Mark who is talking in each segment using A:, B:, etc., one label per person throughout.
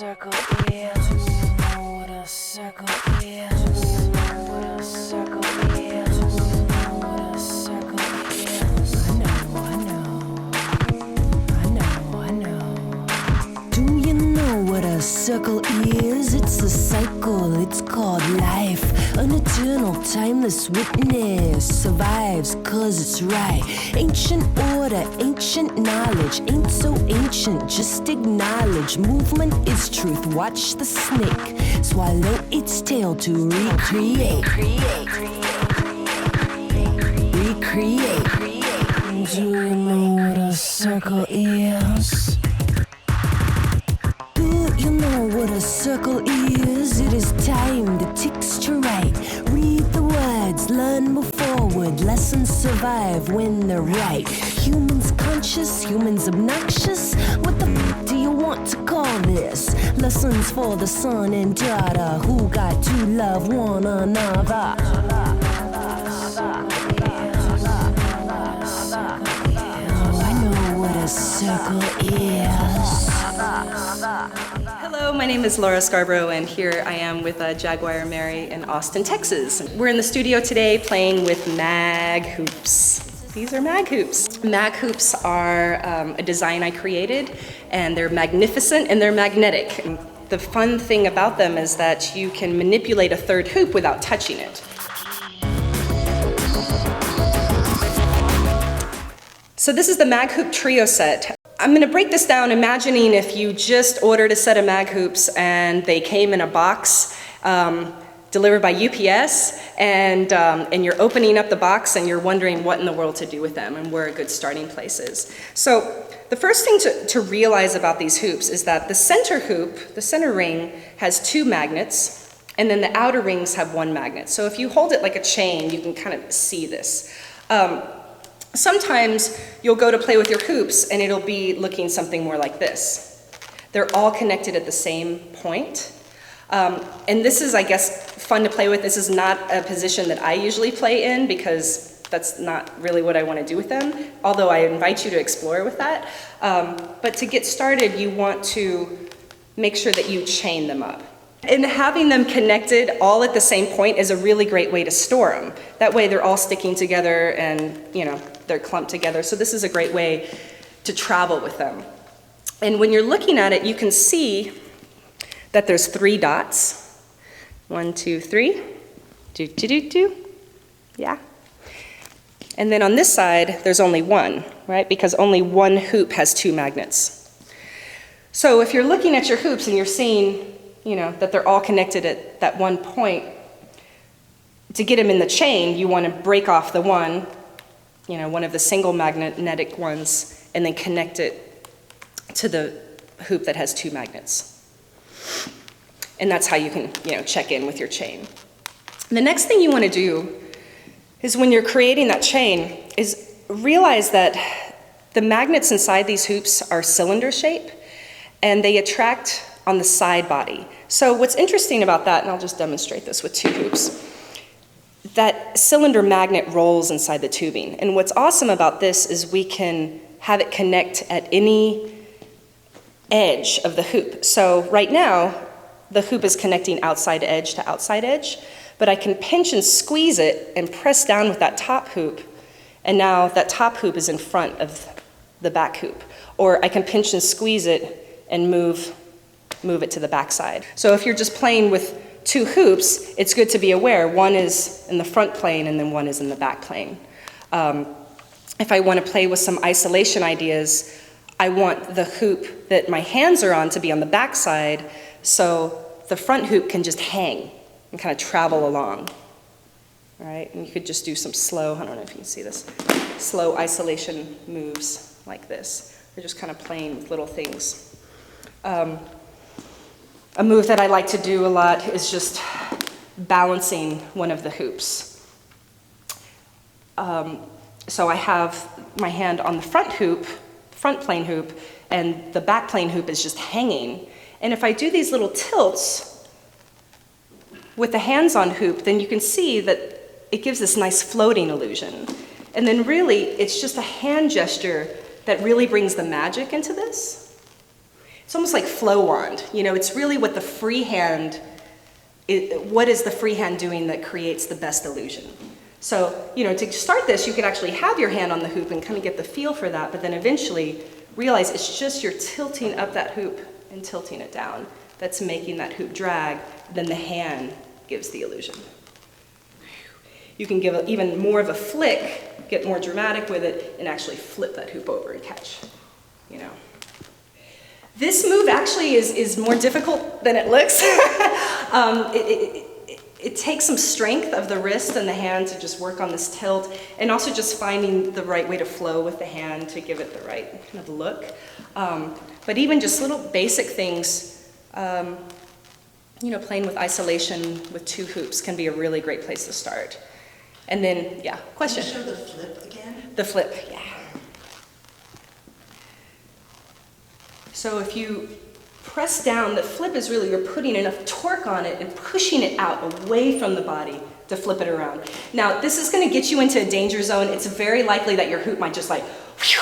A: circle is? Do you know what a circle is? Do you know what a circle is? Do you know what a circle is? I know. Do you know what a circle is? It's a cycle, it's called life. An eternal, timeless witness survives cause it's right. Ancient order, ancient knowledge, ain't so ancient, just acknowledge. Movement is truth, watch the snake swallow its tail to recreate. Do you know what a circle is? Do you know what a circle is? It is time that ticks to right. Read the words, learn, move forward. Lessons survive when they're right. Humans conscious, humans obnoxious. What the f do you want to call this? Lessons for the son and daughter who got to love one another. A circle is.
B: Hello, my name is Laura Scarborough, and here I am with Jaguar Mary in Austin, Texas. We're in the studio today playing with Maghoops. These are Maghoops. Maghoops are a design I created, and they're magnificent and they're magnetic. And the fun thing about them is that you can manipulate a third hoop without touching it. So this is the Maghoop trio set. I'm going to break this down imagining if you just ordered a set of Maghoops and they came in a box delivered by UPS and you're opening up the box and you're wondering what in the world to do with them and where a good starting place is. So the first thing to realize about these hoops is that the center hoop, the center ring, has 2 magnets and then the outer rings have 1 magnet. So if you hold it like a chain, you can kind of see this. Sometimes you'll go to play with your hoops and it'll be looking something more like this. They're all connected at the same point. And this is, I guess, fun to play with. This is not a position that I usually play in because that's not really what I want to do with them, although I invite you to explore with that. But to get started, you want to make sure that you chain them up. And having them connected all at the same point is a really great way to store them. That way they're all sticking together and, you know, they're clumped together. So this is a great way to travel with them. And when you're looking at it, you can see that there's 3 dots. 1, 2, 3. Do, do, do, do. Yeah. And then on this side, there's only 1, right? Because only 1 hoop has 2 magnets. So if you're looking at your hoops and you're seeing, you know, that they're all connected at that one point, to get them in the chain, you want to break off the one, you know, one of the single magnetic ones, and then connect it to the hoop that has 2 magnets. And that's how you can, you know, check in with your chain. The next thing you want to do is when you're creating that chain is realize that the magnets inside these hoops are cylinder shape and they attract on the side body. So what's interesting about that, and I'll just demonstrate this with 2 hoops, that cylinder magnet rolls inside the tubing. And what's awesome about this is we can have it connect at any edge of the hoop. So right now, the hoop is connecting outside edge to outside edge, but I can pinch and squeeze it and press down with that top hoop, and now that top hoop is in front of the back hoop. Or I can pinch and squeeze it and move it to the back side. So if you're just playing with 2 hoops, it's good to be aware. One is in the front plane and then one is in the back plane. If I want to play with some isolation ideas, I want the hoop that my hands are on to be on the back side, so the front hoop can just hang and kind of travel along. All right, and you could just do some slow, I don't know if you can see this, slow isolation moves like this. We're just kind of playing with little things. A move that I like to do a lot is just balancing one of the hoops. So I have my hand on the front plane hoop, and the back plane hoop is just hanging. And if I do these little tilts with the hands-on hoop, then you can see that it gives this nice floating illusion. And then really, it's just a hand gesture that really brings the magic into this. it's almost like flow wand. You know, it's really what the free hand, what is the free hand doing that creates the best illusion? So, you know, to start this, you could actually have your hand on the hoop and kind of get the feel for that, but then eventually realize it's just you're tilting up that hoop and tilting it down. That's making that hoop drag, then the hand gives the illusion. You can give even more of a flick, get more dramatic with it, and actually flip that hoop over and catch, you know. This move actually is more difficult than it looks. It takes some strength of the wrist and the hand to just work on this tilt, and also just finding the right way to flow with the hand to give it the right kind of look. But even just little basic things, you know, playing with isolation with 2 hoops can be a really great place to start. And then, yeah, question?
C: Can you show the flip again?
B: The flip, yeah. So if you press down, the flip is really, you're putting enough torque on it and pushing it out away from the body to flip it around. Now, this is going to get you into a danger zone. It's very likely that your hoop might just like,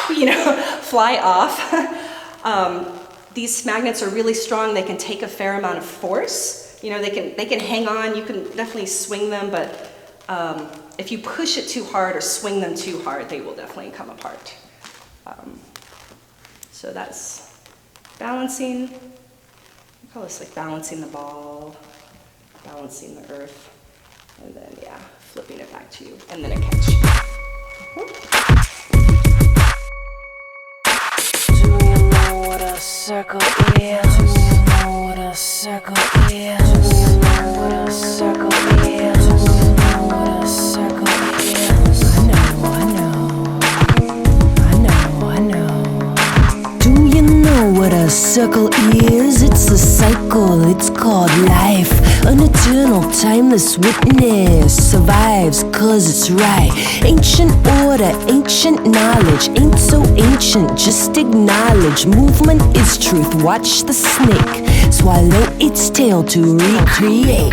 B: you know, fly off. These magnets are really strong. They can take a fair amount of force. You know, they can hang on. You can definitely swing them, but if you push it too hard or swing them too hard, they will definitely come apart. So that's balancing. We call this like balancing the ball, balancing the earth, and then, yeah, flipping it back to you, and then a catch.
A: Do you know what a circle is? Do you know what a circle is? Do you know what a circle is? Do you know what a circle is? I know. Do you know what a circle is? It's a cycle, it's called life. An eternal, timeless witness. Survives cause it's right. Ancient order, ancient knowledge. Ain't so ancient, just acknowledge. Movement is truth, watch the snake swallow its tail to recreate.